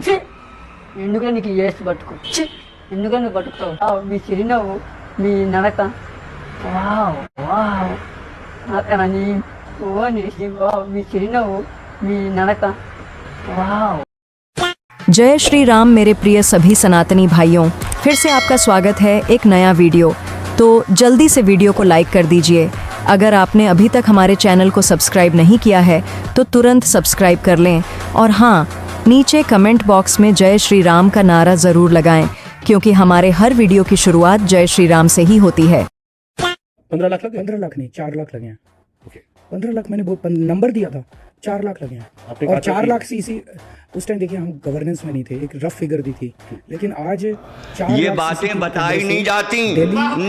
ఛీ! ఎందుకని నీకు ఏసి పట్టుకో ఛీ! ఎందుకని నువ్వు పట్టుకుతావు మీ చిరునవ్వు మీ నడక వావ్ వావ్ నాకనని ఓనేసి వావ్ మీ చిరునవ్వు మీ నడక वाव। जय श्री राम मेरे प्रिय सभी सनातनी भाइयों, फिर से आपका स्वागत है एक नया वीडियो। तो जल्दी से वीडियो को लाइक कर दीजिए। अगर आपने अभी तक हमारे चैनल को सब्सक्राइब नहीं किया है तो तुरंत सब्सक्राइब कर लें और हाँ, नीचे कमेंट बॉक्स में जय श्री राम का नारा ज़रूर लगाएं, क्योंकि हमारे हर वीडियो की शुरुआत जय श्री राम से ही होती है। 15 लाख लगे? 15 लाख नहीं, 4 लाख लगे हैं। 15 लाख मैंने नंबर दिया था, 4 लाख लगे हैं। और 4 लाख सीसी उस टाइम देखिए हम गवर्नेंस में नहीं थे, एक रफ फिगर दी थी, लेकिन आज 4 ये बातें बताई नहीं जाती,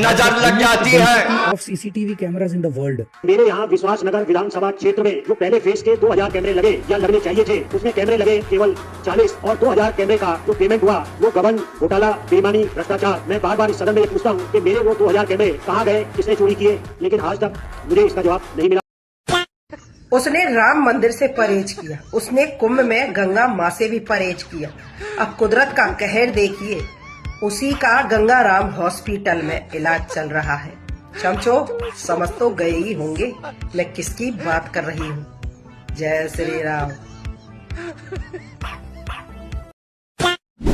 नजर लग जाती है। Of CCTV cameras in the world. मेरे यहाँ विश्वास नगर विधानसभा क्षेत्र में जो पहले फेज के 2000 कैमरे लगे या लगने चाहिए थे, उसमें कैमरे लगे केवल 40 और 2000 कैमरे का जो पेमेंट हुआ वो गबन घोटाला बेईमानी भ्रष्टाचार। मैं बार बार इस सदन में ये पूछता हूँ कि मेरे वो 2000 कैमरे कहाँ गए, किसने चोरी किए, लेकिन आज तक मुझे इसका जवाब नहीं मिला। उसने राम मंदिर से परहेज किया, उसने कुंभ में गंगा माँ से भी परहेज किया। अब कुदरत का कहर देखिए, उसी का गंगा राम हॉस्पिटल में इलाज चल रहा है। चमचो समझ तो गए ही होंगे मैं किसकी बात कर रही हूँ। जय श्री राम।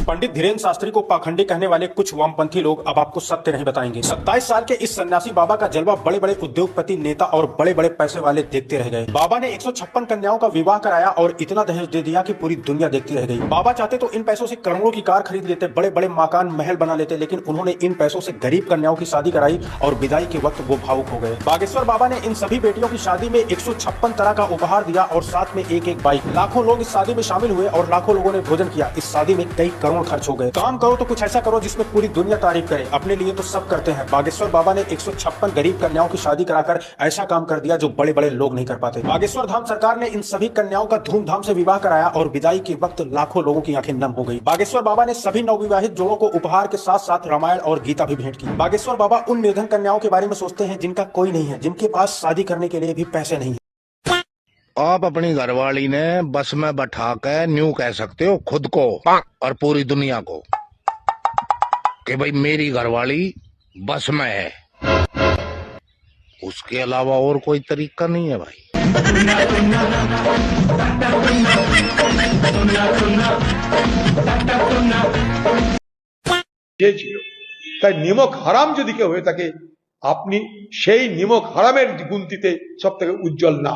पंडित धीरेन्द्र शास्त्री को पाखंडी कहने वाले कुछ वामपंथी लोग अब आपको सत्य नहीं बताएंगे। 27 साल के इस सन्यासी बाबा का जलवा बड़े बड़े उद्योगपति नेता और बड़े बड़े पैसे वाले देखते रह गए। बाबा ने 156 कन्याओं का विवाह कराया और इतना दहेज दे दिया कि पूरी दुनिया देखती रह गई। बाबा चाहते तो इन पैसों से करोड़ों की कार खरीद लेते, बड़े बड़े मकान महल बना लेते, लेकिन उन्होंने इन पैसों से गरीब कन्याओं की शादी कराई और विदाई के वक्त वो भावुक हो गए। बागेश्वर बाबा ने इन सभी बेटियों की शादी में 156 तरह का उपहार दिया और साथ में एक एक बाइक। लाखों लोग इस शादी में शामिल हुए और लाखों लोगों ने भोजन किया। इस शादी में कई करोड़ खर्च हो गए। काम करो तो कुछ ऐसा करो जिसमें पूरी दुनिया तारीफ करे, अपने लिए तो सब करते हैं। बागेश्वर बाबा ने 156 गरीब कन्याओं की शादी कराकर ऐसा काम कर दिया जो बड़े बड़े लोग नहीं कर पाते। बागेश्वर धाम सरकार ने इन सभी कन्याओं का धूमधाम से विवाह कराया और विदाई के वक्त लाखों लोगों की आंखें नम हो गई। बागेश्वर बाबा ने सभी नवविवाहित जोड़ों को उपहार के साथ साथ रामायण और गीता भी भेंट की। बागेश्वर बाबा उन निर्धन कन्याओं के बारे में सोचते हैं जिनका कोई नहीं है, जिनके पास शादी करने के लिए भी पैसे नहीं है। आप अपनी घरवाली ने बस में बैठा कर न्यू कह सकते हो खुद को और पूरी दुनिया को कि भाई मेरी घरवाली बस में है, उसके अलावा और कोई तरीका नहीं है भाई। তাই নিমক হারাম যদি কেউ হয়ে থাকে আপনি সেই নিমক হারামের গুনতিতে সব থেকে উজ্জ্বল না।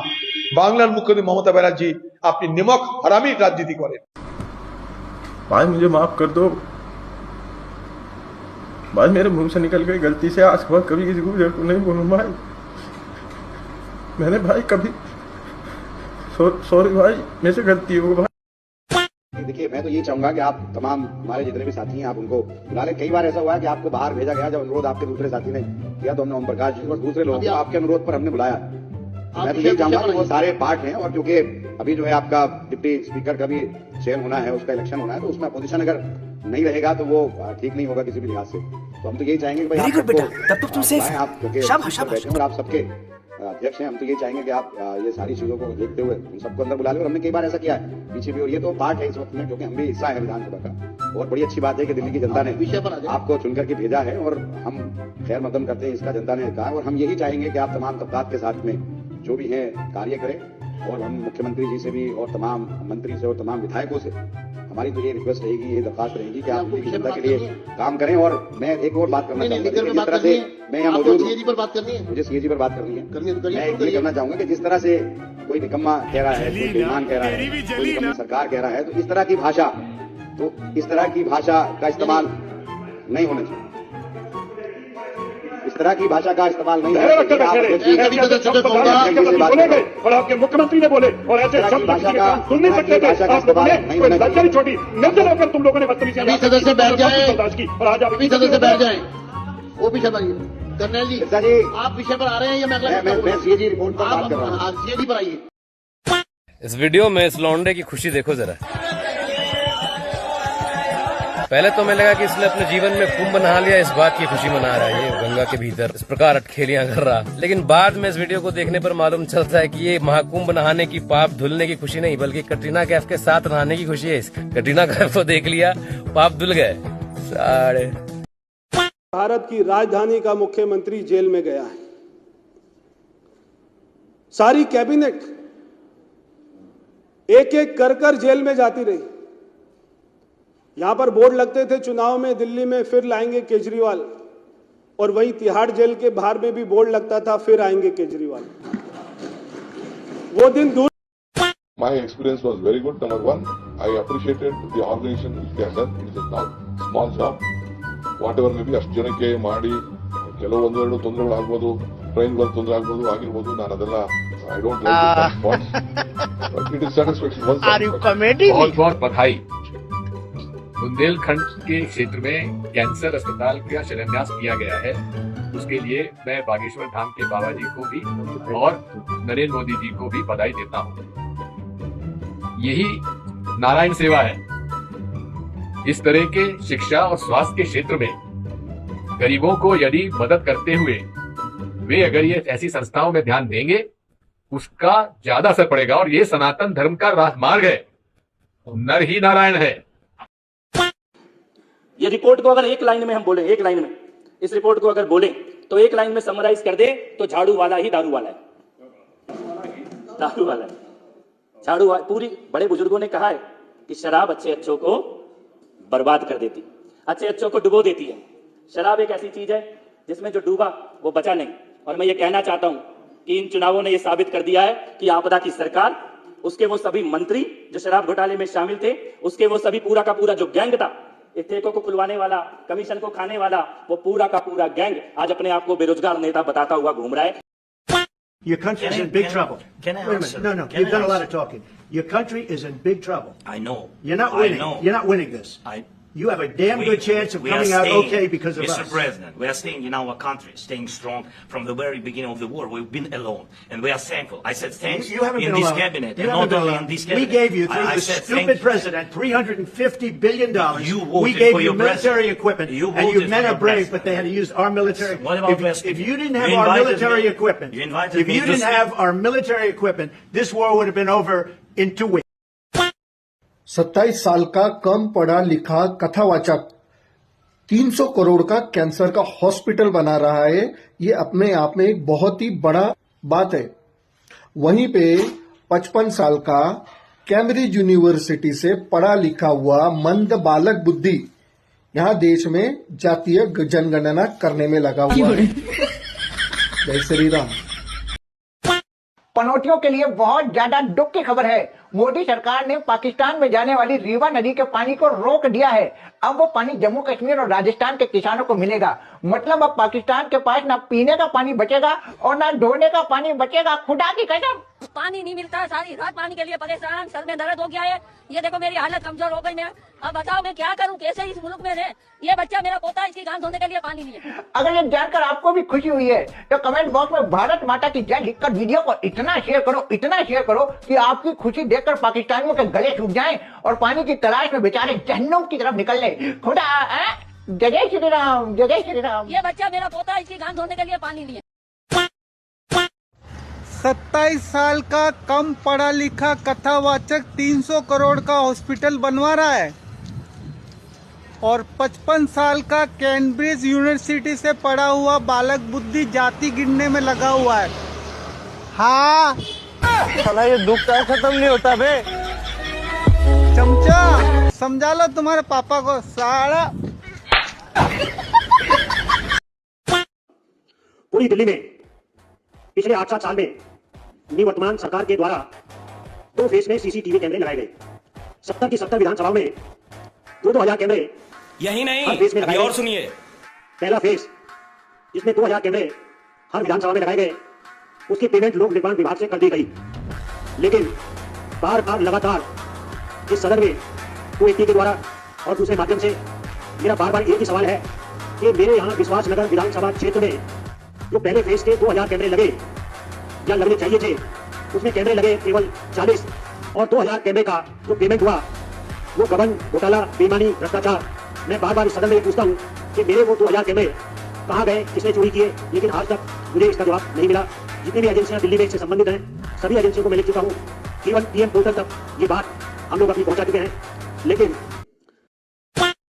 বাংলার মুখ্যমন্ত্রী মমতা ব্যানার্জি আপনি নিমক হারামি রাজনীতি করেন। भाई मुझे माफ कर दो भाई, मेरे मुंह से निकल गई गलती से, आज के बाद कभी किसी को नहीं बोलूँ भाई। मैंने भाई कभी सॉरी भाई, मेरे से गलती हो भाई। देखिए मैं तो ये चाहूंगा कि आप तमाम हमारे जितने भी साथी हैं आप उनको बुला लें। कई बार ऐसा हुआ है कि आपको बाहर भेजा गया, जब अनुरोध आपके दूसरे साथी ने किया तो हमने ओम प्रकाश जी और दूसरे लोगों को आपके अनुरोध पर हमने बुलाया। मैं तो यही चाहूंगा कि वो सारे पार्ट हैं, और क्योंकि अभी जो है आपका डिप्टी स्पीकर का भी चयन होना है, उसका इलेक्शन होना है, तो उसमें अपोजिशन अगर नहीं रहेगा तो वो ठीक नहीं होगा किसी भी लिहाज से। तो हम तो यही चाहेंगे कि भाई आप क्योंकि और आप सबके अध्यक्ष हैं, हम तो ये चाहेंगे कि आप ये सारी चीजों को देखते हुए हम सबको अंदर बुला लें। और हमने कई बार ऐसा किया है पीछे भी, और ये तो पार्ट है इस वक्त में, क्योंकि हम भी हिस्सा है विधानसभा का। और बड़ी अच्छी बात है कि दिल्ली की जनता ने आपको चुन करके भेजा है और हम खैर मकदम करते हैं, इसका जनता ने कहा। और हम यही चाहेंगे कि आप तमाम तबकात के साथ में जो भी है कार्य करें, और हम मुख्यमंत्री जी से भी और तमाम मंत्री से और तमाम विधायकों से हमारी तो ये रिक्वेस्ट रहेगी, ये दरखास्त रहेगी कि आप दिल्ली की जनता के लिए काम करें। और मैं एक और बात करना चाहूंगा, जिस तरह से मैं यहाँ मौजूद हूँ, मुझे सीएजी पर बात करनी है। मैं ये कहना चाहूंगा कि जिस तरह से कोई निकम्मा कह रहा है, कोई बेईमान कह रहा है, कोई निकम्मी सरकार कह रहा है, तो इस तरह की भाषा का इस्तेमाल नहीं होना चाहिए। इस तरह की भाषा का इस्तेमाल नहीं होना चाहिए। और आपके मुख्यमंत्री ने बोले और ऐसे भाषा का सुन नहीं सकते थे, छोटी नजर होकर तुम लोगों ने बदतमीजी सदस्य बैठ जाए और आज आप सदस्य बैठ जाए। वो पीछे कर्नल जी आप विषय पर आ रहे हैं या मैं सीएजी रिपोर्ट पर बात कर रहा हूँ, सीएजी पर आइए। इस वीडियो में इस लौंडे की खुशी देखो जरा। पहले तो मैं लगा कि इसने अपने जीवन में कुंभ नहा लिया, इस बात की खुशी मना रहा है ये गंगा के भीतर इस प्रकार अटखेलियां कर रहा। लेकिन बाद में इस वीडियो को देखने पर मालूम चलता है कि ये महाकुंभ नहाने की, पाप धुलने की खुशी नहीं बल्कि कटरीना कैफ के साथ नहाने की खुशी है। कटरीना कैफ को देख लिया, पाप धुल गए साढ़े। भारत की राजधानी का मुख्यमंत्री जेल में गया है, सारी कैबिनेट एक एक कर जेल में जाती रही। यहां पर बोर्ड लगते थे चुनाव में दिल्ली में, फिर लाएंगे केजरीवाल, और वहीं तिहाड़ जेल के बाहर में भी बोर्ड लगता था, फिर आएंगे केजरीवाल। वो दिन दूर। My experience was very good. Number one, I appreciated the organization which they have done. It is a small job. Whatever may be, ಅಷ್ಟು ಜನಕ್ಕೆ ಮಾಡಿ ಕೆಲವು ಒಂದೆರಡು ತೊಂದರೆಗಳಾಗ್ಬೋದು, ಟ್ರೈನ್ ಬಂದು ತೊಂದರೆ ಆಗ್ಬೋದು, ಆಗಿರ್ಬೋದು. ನಾನು ಅದೆಲ್ಲ I don't like to find faults, but it is satisfaction. Are you committed? बहुत बहुत बधाई। बुंदेलखंड के क्षेत्र में कैंसर अस्पताल का शिलान्यास किया गया है, उसके लिए मैं बागेश्वर धाम के बाबा जी को भी और नरेंद्र मोदी जी को भी बधाई देता हूँ। यही नारायण सेवा है। इस तरह के शिक्षा और स्वास्थ्य के क्षेत्र में गरीबों को यदि मदद करते हुए वे अगर ये ऐसी संस्थाओं में ध्यान देंगे, उसका ज्यादा असर पड़ेगा। और ये सनातन धर्म का राजमार्ग है, नर ही नारायण है। ये रिपोर्ट को अगर एक लाइन में हम बोले, एक लाइन में इस रिपोर्ट को अगर बोले तो एक लाइन में समराइज कर दे तो झाड़ू वाला ही दारू वाला है, दारू वाला है, झाड़ू वाला। पूरी बड़े बुजुर्गों ने कहा है कि शराब अच्छे अच्छों को बर्बाद कर देती, अच्छे अच्छों को डुबो देती है। शराब एक ऐसी चीज है जिसमें जो डूबा वो बचा नहीं। और मैं ये कहना चाहता हूं कि इन चुनावों ने ये साबित कर दिया है कि आपदा की सरकार, उसके वो सभी मंत्री जो शराब घोटाले में शामिल थे, उसके वो सभी पूरा का पूरा जो गैंग था, इस ठेकों को खुलवाने वाला, कमीशन को खाने वाला, वो पूरा का पूरा गैंग आज अपने आप को बेरोजगार नेता बताता हुआ घूम रहा है। Your country is in big trouble. Can I answer? No, you've done a lot of talking. Your country is in big trouble. I know. You're not winning. You're not winning this. You have a damn good chance of coming out okay because of us. Mr. President, we are staying in our country, staying strong from the very beginning of the war. We've been alone, and we are thankful. I said thanks you haven't in been this alone. cabinet, you and not only in this cabinet. We gave you, through the stupid president, $350 billion. We gave you military equipment, and you men are brave, but they had to use our military. What about if you didn't have our military equipment, if you didn't have our military equipment, this war would have been over in 2 weeks. 27 साल का कम पढ़ा लिखा कथावाचक 300 करोड़ का cancer का hospital बना रहा है। ये अपने आप में एक बहुत ही बड़ा बात है। वहीं पे 55 साल का कैम्ब्रिज यूनिवर्सिटी से पढ़ा लिखा हुआ मंद बालक बुद्धि यहां देश में जातीय जनगणना करने में लगा हुआ है। जय श्री राम। पनौतियों के लिए बहुत ज्यादा दुख की खबर है। मोदी सरकार ने पाकिस्तान में जाने वाली रीवा नदी के पानी को रोक दिया है। अब वो पानी जम्मू कश्मीर और राजस्थान के किसानों को मिलेगा। मतलब अब पाकिस्तान के पास ना पीने का पानी बचेगा और ना धोने का पानी बचेगा। खुदा की कसम, पानी नहीं मिलता है, सारी रात पानी के लिए परेशान, सर में दर्द हो गया है। ये देखो मेरी हालत कमजोर हो गई। मैं अब बताओ मैं क्या करूं, कैसे इस मुल्क में रहे। ये बच्चा मेरा पोता, इसकी गांव धोने के लिए पानी नहीं है। अगर ये जानकर आपको भी खुशी हुई है तो कमेंट बॉक्स में भारत माता की जय लिखकर वीडियो को इतना शेयर करो कि आपकी खुशी देखकर पाकिस्तानियों के गले सूख जाएं और पानी की तलाश में बेचारे जहन्नुम की तरफ निकल ले। खुदा जय श्री राम, जय श्री राम। ये बच्चा मेरा पोता, इसकी गांव धोने के लिए पानी नहीं है। 27 साल का कम पढ़ा लिखा कथावाचक 300 करोड़ का हॉस्पिटल बनवा रहा है और 55 साल का कैम्ब्रिज यूनिवर्सिटी से पढ़ा हुआ बालक बुद्धि जाति गिनने में लगा हुआ है। हाँ साला ये दुख का खत्म नहीं होता बे। चमचा समझा लो तुम्हारे पापा को सारा। पूरी दिल्ली में पिछले 8-7 साल में निवर्तमान सरकार के द्वारा 2 फेज में सीसीटीवी कैमरे लगाए गए। 70 की 70 विधानसभाओं में 2-2 हजार कैमरे यही नहीं, अभी और सुनिए। पहला फेज जिसमें 2,000 कैमरे हर विधानसभा में लगाए गए, उसकी पेमेंट लोक निर्माण विभाग से कर दी गई। लेकिन बार बार लगातार इस सदन में 280 के द्वारा और दूसरे माध्यम से मेरा बार बार एक ही सवाल है कि मेरे यहाँ विश्वास नगर विधानसभा क्षेत्र में जो पहले फेज के 2,000 कैमरे लगे या लगने चाहिए थे, उसमें कैमरे लगे केवल 40 और 2,000 कैमरे का जो पेमेंट हुआ वो गबन, घोटाला, बेईमानी, भ्रष्टाचार मैं बार बार इस सदन में पूछता हूँ कि मेरे वो 2000 कैमरे कहाँ गए, किसने चोरी किए, लेकिन आज तक मुझे इसका जवाब नहीं मिला। जितनी भी एजेंसियां दिल्ली में इससे संबंधित हैं, सभी एजेंसियों को मैं लिख चुका हूँ। केवल पीएम पोर्टल तक ये बात हम लोग अपनी पहुंचा चुके हैं, लेकिन